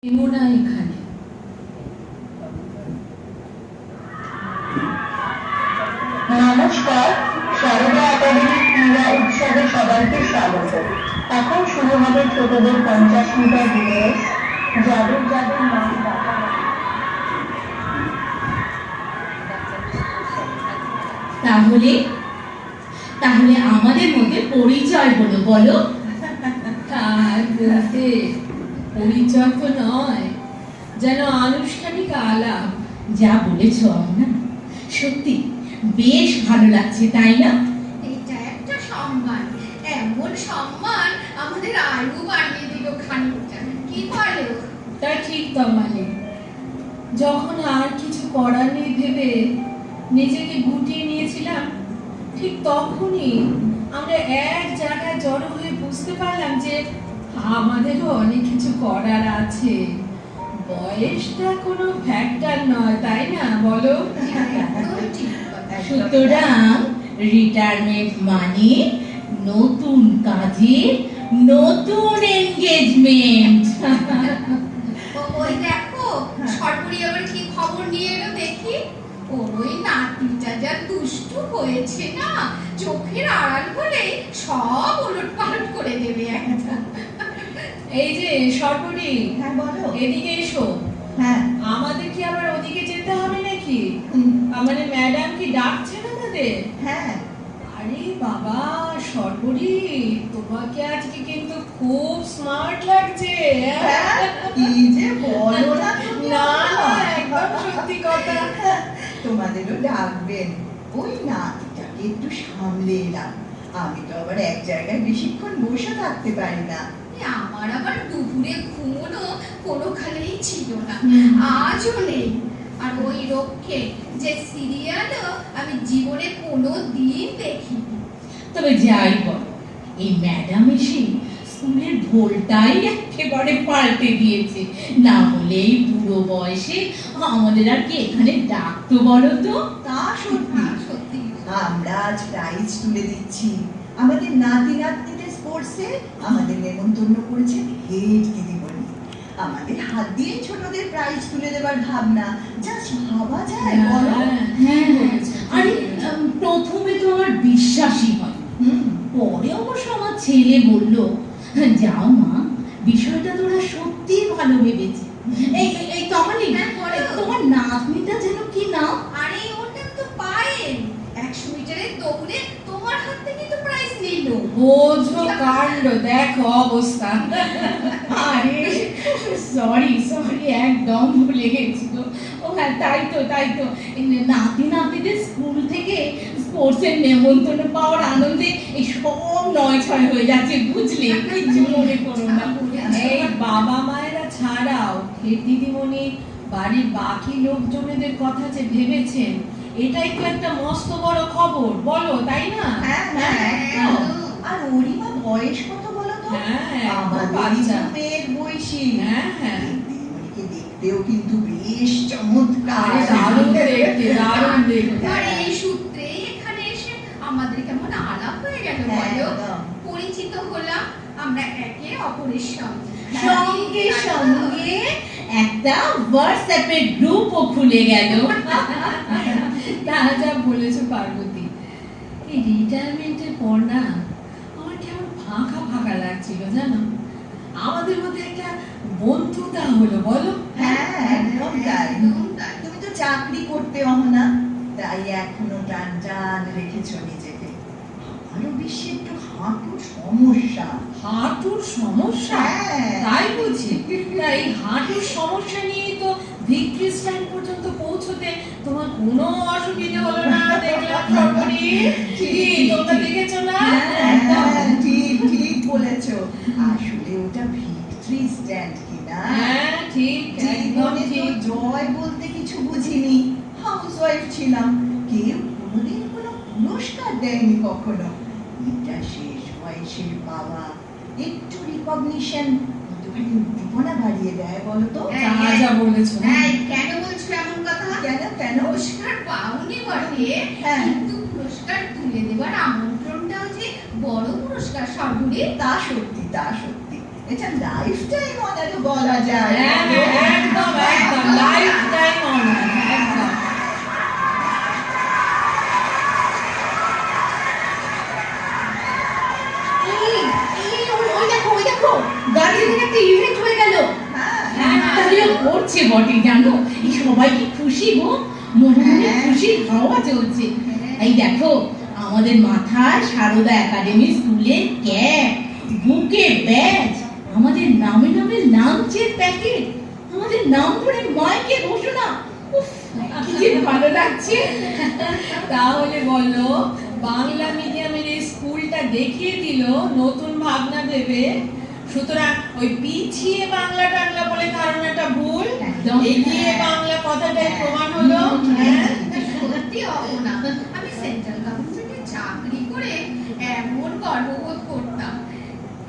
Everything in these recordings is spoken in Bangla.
এমনা এখানে নমস্কার, শারদা একাডেমি ক্রীড়া উৎসবে সবাইকে স্বাগত। এখন শুরু হবে ছোটদের 50 মিটার রিলে। যাদের যাদের নাম ডাকা তাহলে তাহলে আমাদের মধ্যে পরিচয় হলো, বলো। আর বলতে পরিচয় তো নয়, যেন আনুষ্ঠানিক আলাপ। যা বলেছ না, সত্যি বেশ ভালো লাগছে, তাই না? এটা একটা সম্মান, এমন সম্মান আমাদের আয়ু বাড়িয়ে দিল খানিকটা, কি বলে? তা ঠিক তমালে, যখন আর কিছু করার নেই ভেবে নিজেকে গুটিয়ে নিয়েছিলাম, ঠিক তখনই আমরা এক জায়গায় জড়ো হয়ে বুঝতে পারলাম যে আমাদেরও অনেক কিছু করার আছে। বয়সটা কোনো ফ্যাক্টর নয়, তাই না বলো? একদম ঠিক কথা। সুতরাং রিটায়ারমেন্ট মানে নতুন কাজে নতুন এনগেজমেন্ট। ওই দেখো, সরপুরি আবার কি খবর নিয়ে এলো দেখি। ওর ওই নাতিটা যা দুষ্টু হয়েছে না, চোখের আড়াল হলে সব ওলট পালট করে দেবে একটা। এই যে সরপুরি, হ্যাঁ বলো। এদিকে এসো। হ্যাঁ, আমাদের কি আবার ওদিকে যেতে হবে নাকি? মানে ম্যাডাম কি ডাকছেন আমাদের? হ্যাঁ। আরে বাবা সরবরি, তোমাকে আজকে কিন্তু খুব স্মার্ট লাগছে। হ্যাঁ, কি যে বলো না তুমি। না না, একদম সত্যি কথা। তোমাদেরও ডাকবেন। ওই নাতিটাকে একটু সামলে এলাম। আমি তো আবার এক জায়গায় বেশিক্ষণ বসে থাকতে পারি না। আমার আবার দুপুরে ঘুমোনো কোনোখানেই ছিল না, আজও নেই। আর ওই রক্ষে যে সিরিয়ালও আমি জীবনে কোনো দিন দেখিনি। তবে যাই বল, এই ম্যাডাম এসে স্কুলের ঢোলটাই একেবারে পাল্টে দিয়েছে। না হলে এই বুড়ো বয়সে আমাদের আর কি এখানে ডাকতো বলো তো? তা সত্যি। সত্যি আমরা আজ প্রাইজ তুলে দিচ্ছি। আমাদের নাতি নাতনিদের স্পোর্টসে আমাদের নেমন্তন্ন করেছেন হেড দিদিমণি। আমাদের হাত দিয়ে ছোটদের প্রাইজ তুলে দেবার ভাবনা জাস্ট ভাবা যায় বলো? হ্যাঁ, আরে প্রথমে তো আমার বিশ্বাসই হয়, হুম। পরে অবশ্য আমার ছেলে বলল, যাও মা, বিষয়টা তোরা সত্যি ভালো ভেবেছে। এই এই তমালি, হ্যাঁ, বলো। তোমার নাতনিটা যেন কি নাম? আরে ওটা তো পায়েল, 100 মিটারের দৌড়ে তোমার হাত থেকে তো প্রাইজ নিল। বোঝো কাণ্ড, দেখো অবস্থা। আরে সরি সরি, একদম ভুলে গেছি গো। ও হ্যাঁ, তাই তো এই নাতি নাতিদের স্কুল থেকে স্পোর্টসের নেমন্তন্ন পাওয়ার আনন্দে এই সব নয় ছয় হয়ে যাচ্ছে, বুঝলে? কিছু মনে করো না। এই বাবা মায়েরা ছাড়াও হেড দিদিমণি বাড়ির বাকি লোকজনেদের কথা যে ভেবেছেন, এটাই তো একটা মস্ত বড় খবর, বলো, তাই না? হ্যাঁ হ্যাঁ একদম। আর ওরই বা বয়স কত বলো তো? হ্যাঁ, আমাদেরই বাচ্চা। গ্রুপের বয়সী। হ্যাঁ হ্যাঁ, দিদিমণিকে দেখতেও কিন্তু বেশ চমৎকার। আরে দারুণ দেখতে, দারুণ দেখতে। আর এই সূত্রে এখানে এসে আমাদের কেমন আলাপ হয়ে গেল হ্যাঁ, বলো। একদম। পরিচিত হলাম আমরা একে অপরের সঙ্গে। সঙ্গে সঙ্গে একটা হোয়াটসঅ্যাপের গ্রুপও খুলে গেল। তা যা বলেছো পার্বতী, এই রিটায়ারমেন্টের পর না আমার কেমন ফাঁকা ফাঁকা লাগছিল জানো। আমাদের মধ্যে একটা বন্ধুতা হলো, বলো। হ্যাঁ একদম তাই। একদম তাই। তুমি তো চাকরি করতে না, তাই এখনো টান টান রেখেছো নিজেকে। আমারও বেশি একটু হাঁটুর সমস্যা। হাঁটুর সমস্যা? হ্যাঁ। তাই বুঝি? তা এই হাঁটুর সমস্যা নিয়েই তো ভিক্টরি স্ট্যান্ড পর্যন্ত পৌঁছতে তোমার কোনো অসুবিধা হলো না, দেখলাম সরকারি। কি তোমরা দেখেছো না? হ্যাঁ, ঠিক ঠিক বলেছো। আসলে ওটা ভিক্টরি স্ট্যান্ড কিনা। হ্যাঁ ঠিক, একদম জীবনে তো ঠিক। জয় বলতে কিছু বুঝিনি। হাউসওয়াইফ ছিলাম, কেউ কোনোদিন কোনো পুরস্কার দেয়নি কখনো। এটা শেষ বয়সের বাবা একটু রিকগনিশন কতখানি উদ্দীপনা বাড়িয়ে দেয় বলো তো? যা যা বলেছো। এই, কেন বলছো এমন কথা? কেন কেন? পুরস্কার পাওনি বটে, হ্যাঁ। কিন্তু পুরস্কার তুলে দেবার আমন্ত্রণটাও যে বড় পুরস্কার সর্বরে। তা সত্যি তা সত্যি। এটা লাইফ টাইম অনারও বলা যায়। হ্যাঁ, একদম একদম লাইফ টাইম অনার একদম। ওই দেখো গার্জেনের একটা ইভেন্ট হয়ে গেল। হ্যাঁ, তাহলে করছে বটে, জানো এই সবাই কি খুশি গো, মনে মনে খুশির হাওয়া চলছে। এই দেখো আমাদের মাথায় সারদা একাডেমি স্কুলের ক্যাপ, বুকে ব্যাজ, আমাদের নামে নামে লাঞ্চের প্যাকেট, আমাদের নাম করে মাইকে ঘোষণা। উফ, কি যে ভালো লাগছে। তাহলে বলো বাংলা মিডিয়ামের এই স্কুলটা দেখিয়ে দিল নতুন ভাবনা ভেবে। সুতরাং ওই পিছিয়ে বাংলা টাংলা বলে ধারণাটা ভুল, একদম। এগিয়ে বাংলা কথাটাই প্রমাণ হলো। হ্যাঁ, সত্যি অবনা, আমি সেন্ট্রাল গভর্নমেন্টে চাকরি করে এমন গর্ববোধ করতাম,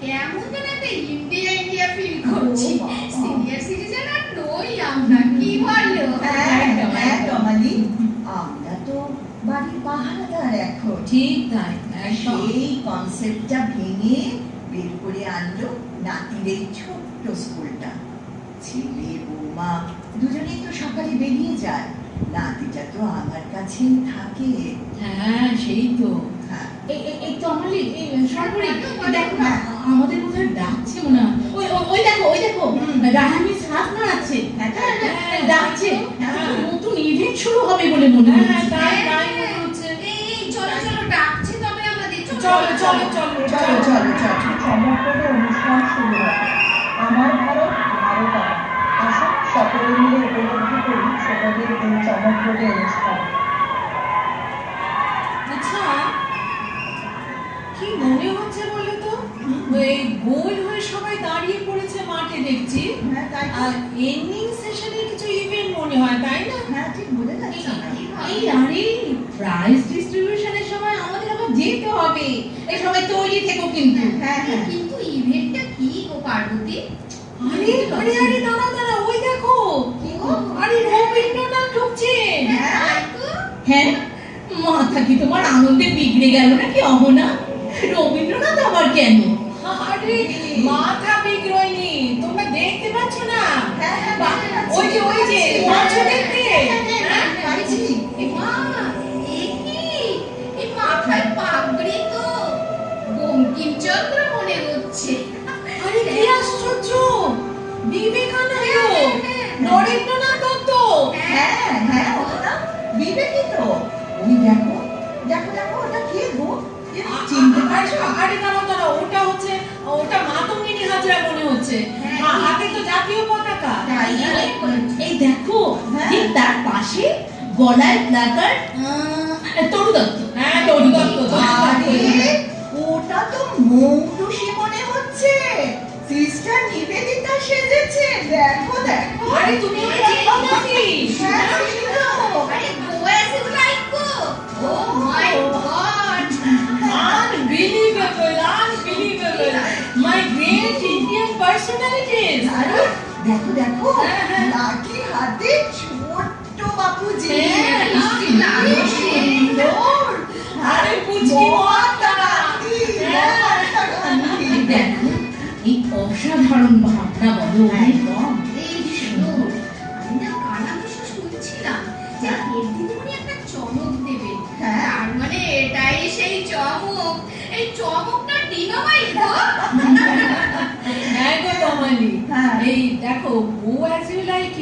কেমন যেন একটা ইন্ডিয়া ইন্ডিয়া ফিল করছি। সিনিয়র সিটিজেন আর নই আমরা, কি বলো? হ্যাঁ কমালি, আমরা তো বাড়ির পাহারাদার এখন। ঠিক তাই একদম। সেই কনসেপ্টটা ভেঙে বের করে আনলো নাতির এই ছোট্ট স্কুলটা। ছেলে বৌমা দুজনেই তো সকালে বেরিয়ে যায়, নাতিটা তো আমার কাছেই থাকে। হ্যাঁ সেই তো। হ্যাঁ, এই তো আমালি, এই সরকারি দেখো না, আমাদের কোথায় ডাকছে মনে হয়। ওই দেখো রাহামিস হাত নাড়াচ্ছে, ডাকছে। নতুন ইভেন্ট শুরু হবে বলে মনে হ্যাঁ হচ্ছে। তাই তাই মনে হচ্ছে। এই চলো চলো, ডাকছে তবে আমাদের। চলো চলো চলো চলো চলো চলো। চমকপ্রদ অনুষ্ঠান শুরু হবে। আমার ভারত, ভারত আমার। আসুন সকলে মিলে উপলব্ধি করি ছোটদের এই চমকপ্রদ অনুষ্ঠান। আচ্ছা কি মনে হচ্ছে বলো তো, এই গোল হয়ে সবাই দাঁড়িয়ে পড়েছে মাঠে দেখছি, হ্যাঁ তাই তো। আর এন্ডিং সেশনের কিছু ইভেন্ট মনে হয়, তাই না? হ্যাঁ ঠিক বোঝা যাচ্ছে না। এই আরে প্রাইজ ডিস্ট্রিবিউশনের সময় আমাদের আবার যেতে হবে। এই সবাই তৈরি থেকো কিন্তু। হ্যাঁ হ্যাঁ। কিন্তু ইভেন্টটা কি গো পার্বতী? আরে আরে আরে দাঁড়াও দাঁড়াও, ওই দেখো কি গো? আরে রবীন্দ্রনাথ ঢুকছে। তাই তো। হ্যাঁ, মাথা কি তোমার আনন্দে বিগড়ে গেল নাকি অহনা? রবীন্দ্রনাথ আবার কেন? আরে মাথা বিগড়য়নি, তোমরা দেখতে পাচ্ছ না? হ্যাঁ, হ্যাঁ, বাহ, দেখতে পাচ্ছি। ওই যে পাচ্ছ দেখতে? হ্যাঁ, পাচ্ছি। মা, এ কি? এই মাথায় পাগড়ি তো বঙ্কিমচন্দ্র মনে হচ্ছে। আরে কি আশ্চর্য, বিবেকানন্দ, হ্যাঁ। নরেন্দ্রনাথ দত্ত। হ্যাঁ হ্যাঁ ওটা বিবেকিত। ওই দেখো দেখো দেখো, ওটা কে গো? চিনতে পারছো? আরে দাঁড়াও দাঁড়াও, ওটা মাতঙ্গিনী হাজরা মনে হচ্ছে। হ্যাঁ। হাতে তো জাতীয় পতাকা। তাই না? এই দেখো, হ্যাঁ। ঠিক তার পাশে গলায় প্লাকার্ড, তরু দত্ত। হ্যাঁ তরু দত্ত। আরে ওটা তো মৌটুসি মনে হচ্ছে। সিস্টার নিবেদিতা সেজেছে, দেখো দেখো। আরে তুমি ওকে চেনো নাকি? হ্যাঁ, চিনি তো। আরে গোয়াস like go. Oh my god. Unbelievable, unbelievable. My great Indian personalities. আরে দেখো দেখো, হ্যাঁ, হ্যাঁ। লাঠি হাতে ছোট্ট বাপুজি। হ্যাঁ, কি সুন্দর। আরে পুচকি মহাত্মা গান্ধী, হ্যাঁ। মহাত্মা গান্ধী। দেখো এই অসাধারণ ভাবনা বলো। একদম। এই শোনো, আমি না কানাঘুষো শুনছিলাম যে এর দিদিমণি একটা চমক দেবে। হ্যাঁ। তার মানে এটাই সেই চমক। এই চমকটা ডিনামাইট গো। হ্যাঁ গো কমালি। হ্যাঁ। এই দেখো ও অ্যাজ ইউ লাইক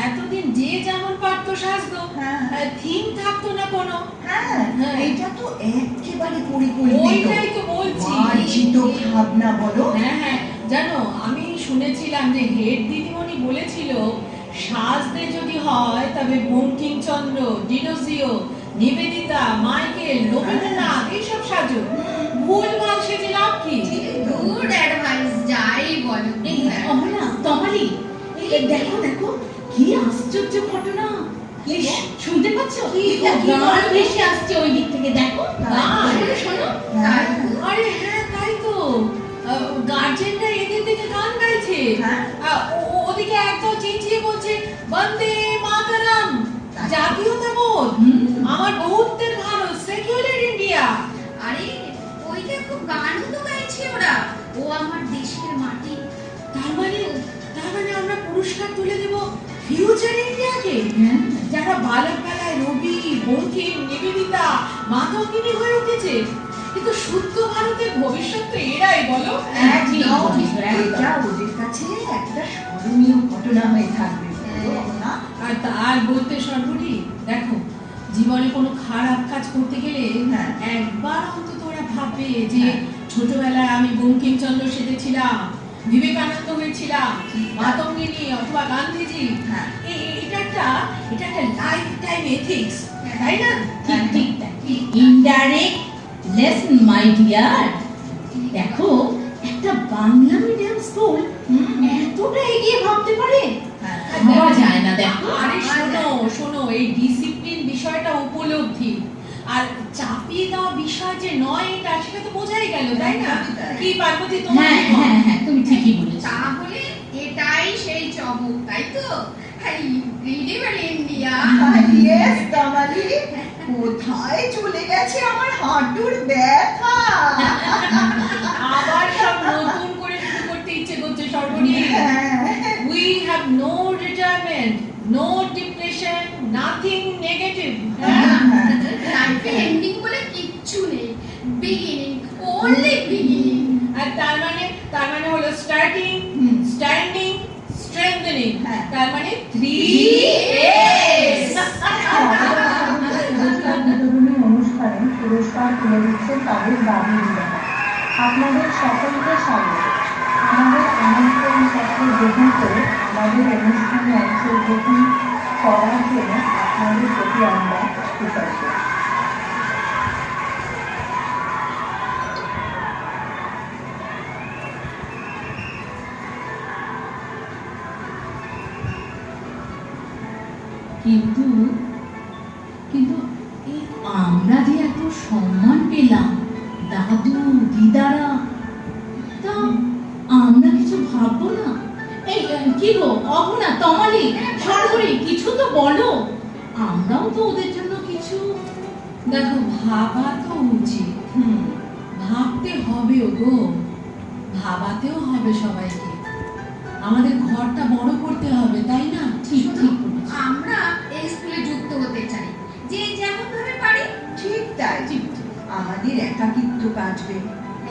এতদিন যে যেমন পারতো সাজতো, হ্যাঁ। থিম থাকতো না কোনো। হ্যাঁ, হ্যাঁ। এটা তো একেবারে পরিকল্পিত। ওইটাই তো বলছি। মার্জিত ভাবনা বলো। হ্যাঁ হ্যাঁ, জানো আমি শুনেছিলাম যে হেড দিদিমণি বলেছিল সাজতে যদি হয় তবে বঙ্কিমচন্দ্র, ডিনোজিও, নিবেদিতা, মাইকেল, রবীন্দ্রনাথ এইসব সাজো। ভুলভাল সেজে লাভ কি? গুড অ্যাডভাইস, যাই বলো। এই অহনা, তমালি, এই দেখো দেখো কি আশ্চর্য ঘটনা। এই শুনতে পাচ্ছ? গান ভেসে আসছে ওই দিক থেকে, দেখো গান, শোনো। হ্যাঁ। আরে হ্যাঁ তাই তো, গার্জেনরা এদের থেকে গান গাইছে। হ্যাঁ। ওদিকে একদম চেঁচিয়ে বলছে বন্দে মাতরম, জাতীয়তাবোধ, আমার বহুত্বের ভারত, সেকুলার ইন্ডিয়া। আরে ওই দেখো গানও তো গাইছে ওরা। ও আমার দেশের মাটি, তার মানে আমরা পুরস্কার তুলে দেব ফিউচার ইন্ডিয়াকে, যারা বালকবেলায় রবি, বঙ্কিম, নিবেদিতা, মাতঙ্গিনী হয়ে উঠেছে। কিন্তু শুদ্ধ ভারতের ভবিষ্যৎ তো এরাই, বলো? একদম, এটা ওদের কাছে একটা স্মরণীয় ঘটনা হয়ে থাকবে, বলো না? আর বলতে সর্বরি, দেখো জীবনে কোনো খারাপ কাজ করতে গেলে একবার অন্তত ওরা ভাববে যে ছোটবেলায় আমি বঙ্কিমচন্দ্র সেজেছিলাম, বিবেকানন্দ হয়েছিলাম, মাতঙ্গিনী অথবা গান্ধীজি। এটা একটা লাইফ টাইম এথিক্স, তাই না? ঠিক ইনডাইরেক্ট লেসন মাই ডিয়ার। দেখো একটা বাংলা মিডিয়াম স্কুল এতটা এগিয়ে ভাবতে পারে, ভাবা যায় না। দেখো আরে শোনো এই ডিসিপ্লিন বিষয়টা উপলব্ধি আর চাপিয়ে দেওয়া বিষয় যে নয় এটা সেটা তো বোঝাই গেল, তাই না? কি পার্বতী তোমার? হ্যাঁ তুমি ঠিকই বলেছো। তাহলে এটাই সেই চমক, তাই তো? Incredible India. ইয়েস দামালি, কোথায় চলে গেছে আমার হাঁটুর ব্যথা? আবার সব নতুন করে শুরু করতে ইচ্ছে করছে সর্বনি। We have no retirement, no depression, nothing negative. লাইফে এন্ডিং বলে কিচ্ছু নেই, বিগিনিং, only beginning। আর তার মানে হলো স্টার্টিং, স্ট্যান্ডিং, স্ট্রেংথেনিং। তার মানে 3 A's। পুরস্কার বিতরণী অনুষ্ঠানে পুরস্কার তুলে দিচ্ছে তাদের বাড়ির। আপনাদের সকলকে স্বাগত। আমাদের আমন্ত্রণ পত্র গ্রহণ করে আমাদের অনুষ্ঠানে অংশগ্রহণ করার জন্য আপনাদের প্রতি আমরা কৃতজ্ঞ। কিন্তু এই আমরা যে এত সম্মান পেলাম, দাদু দিদারা, তা আমরা কিছু ভাববো না? এই কি গো অহনা, তমালি, সর্বরি, কিছু তো বলো। আমরাও তো ওদের জন্য কিছু। দেখো ভাবা তো উচিত, ভাবতে হবে গো, ভাবাতেও হবে সবাইকে। আমাদের ঘরটা বড় করতে হবে, তাই না? ঠিক বলেছো। আমরা এই স্কুলে যুক্ত হতে চাই, যে যেমন ভাবে পারি। ঠিক তাই, আমাদের একাকিত্ব কাটবে,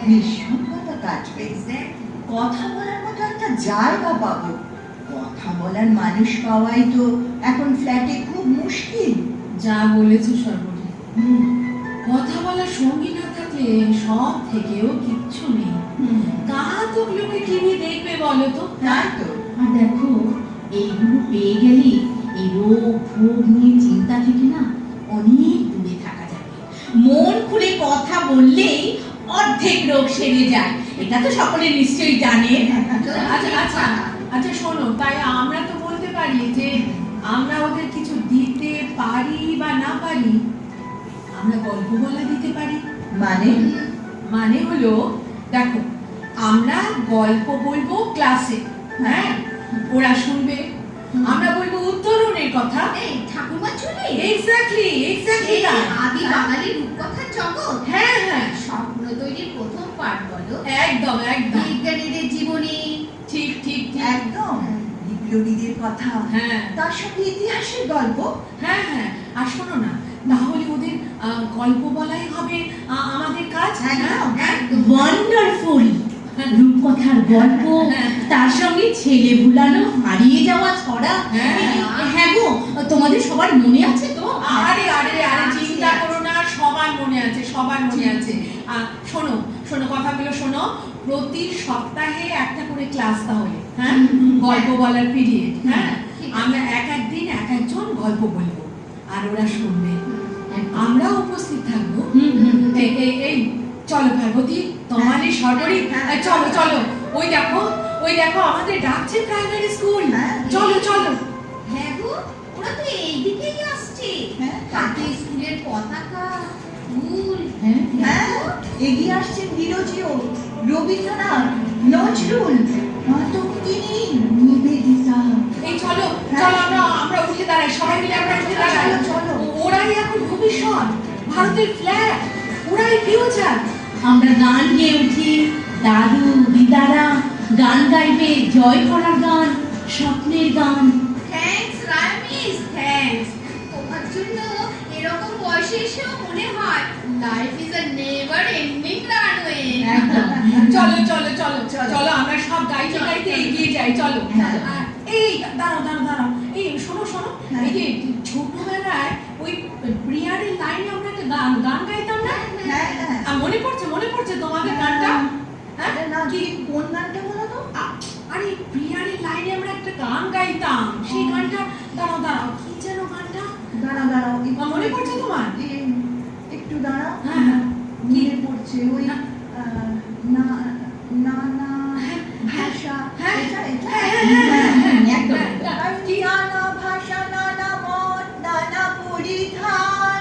নিঃসঙ্গতা কাটবে, কথা বলার মতো একটা জায়গা পাবো। কথা বলার মানুষ পাওয়াই তো এখন ফ্ল্যাটে খুব মুশকিল। যা বলেছো সর্বরি, কথা বলার সঙ্গী না থাকলে সব থেকেও কিচ্ছু নেই। কাহাতক লোকে টিভি দেখবে বলো তো? তাই তো। আর দেখো এইগুলো পেয়ে গেলে এই রোগ ভোগ নিয়ে চিন্তা থেকে না অনেক দূরে থাকা যাবে। মন খুলে কথা বললেই অর্ধেক রোগ সেরে যায়, এটা তো সকলে নিশ্চয়ই জানে। আচ্ছা শোনো, তাই আমরা তো বলতে পারি যে আমরা ওদের কিছু দিতে পারি বা না পারি। আমরা গল্প বলা দিতে পারি। মানে হলো, দেখো আমরা গল্প বলবো ক্লাসে, ওরা শুনবে। আমরা বলবো উত্তরণের কথা। এই ঠাকুরমা চলে এক্স্যাক্টলি আদি বাঙালি রূপকথার জগৎ। হ্যাঁ স্বপ্ন তৈরির প্রথম পাঠ বলো। একদম বিজ্ঞানীদের জীবনী। ঠিক একদম, বিপ্লবীদের কথা, তার সঙ্গে ইতিহাসের গল্প। আর শোনো না, তাহলে ওদের গল্প বলাই হবে আমাদের কাজ। ওয়ান্ডারফুল রূপকথার গল্প, তার সঙ্গে ছেলে ভুলানো হারিয়ে যাওয়া ছড়া। হ্যাঁ গো, তোমাদের সবার মনে আছে তো? আরে চিন্তা করো না, সবার মনে আছে। শোনো কথাগুলো শোনো। প্রতি সপ্তাহে একটা করে ক্লাস, তাহলে গল্প বলার পিরিয়ড। আমরা একদিন এক একজন গল্প বলবো আর ওরা শুনবে, আমরা উপস্থিত থাকবো। এই চলো পার্বতী, তোমারই সর্বরি, চলো। ওই দেখো আমাদের ডাকছে প্রাইমারি স্কুল। চলো। হ্যাঁ গো, ওরা তো এই দিকেই আসছে। হাতে স্কুলের পতাকা, ফুল। এগিয়ে আসছেন বিরোজিও, রবীন্দ্রনাথ, নজরুল, মাতঙ্গিনী, নিবেদিতা। এই চলো আমরা উঠে দাঁড়াই, সবাই মিলে আমরা উঠে দাঁড়াই। চলো। ওরাই এখন ভবিষ্যৎ, ভারতের ফ্ল্যাগ, ওরাই ফিউচার। আমরা গান গেয়ে উঠি, দাদু দিদারা গান গাইবে জয় করার গান, স্বপ্নের গান। Thanks Ramis, thanks. তোমার জন্য এরকম বয়সে এসেও মনে হয় life is a never ending runway. একদম। চলো চলো চলো চলো আমরা সব গাইতে গাইতে এগিয়ে যাই, চলো। আর এই দাঁড়াও দাঁড়াও দাঁড়াও, এই শোনো শোনো, এই যে ছোটবেলায় ওই প্রিয়ারের লাইনে আমরা একটা গান গাইতাম না? হ্যাঁ হ্যাঁ আর মনে পড়ছে তোমাদের গানটা? হ্যাঁ আরে না, কি কোন গানটা বলো তো? আরে প্রিয়ারের লাইনে আমরা একটা গান গাইতাম, সেই গানটা দাঁড়াও দাঁড়াও, কি যেন গানটা? দাঁড়াও দাঁড়াও, মনে পড়ছে তোমার? একটু দাঁড়াও। হ্যাঁ হ্যাঁ মনে পড়ছে ওই হ্যাঁ। না না না হ্যাঁ, ভাষা, হ্যাঁ, এটা এটা একদম। নানা ভাষা, নানা মত, নানা পরিধান,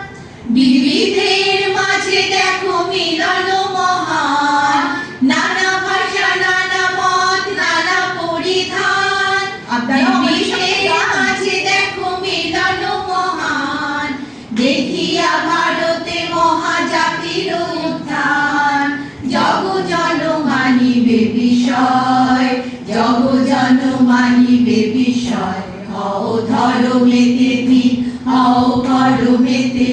বিবিধের মাঝে দেখো মিলন মহান, নানা ভাষা নানা মত নানা পরিধান। বিবিধের মাঝে দেখো মিলন মহান, দেখিয়া ভারতে মহাজাতির উত্থান। জগ জন মানিবে বিষয়, জগ জন মানিবে বিষয়। হও ধর্মেতে বীর, হও কর্মেতে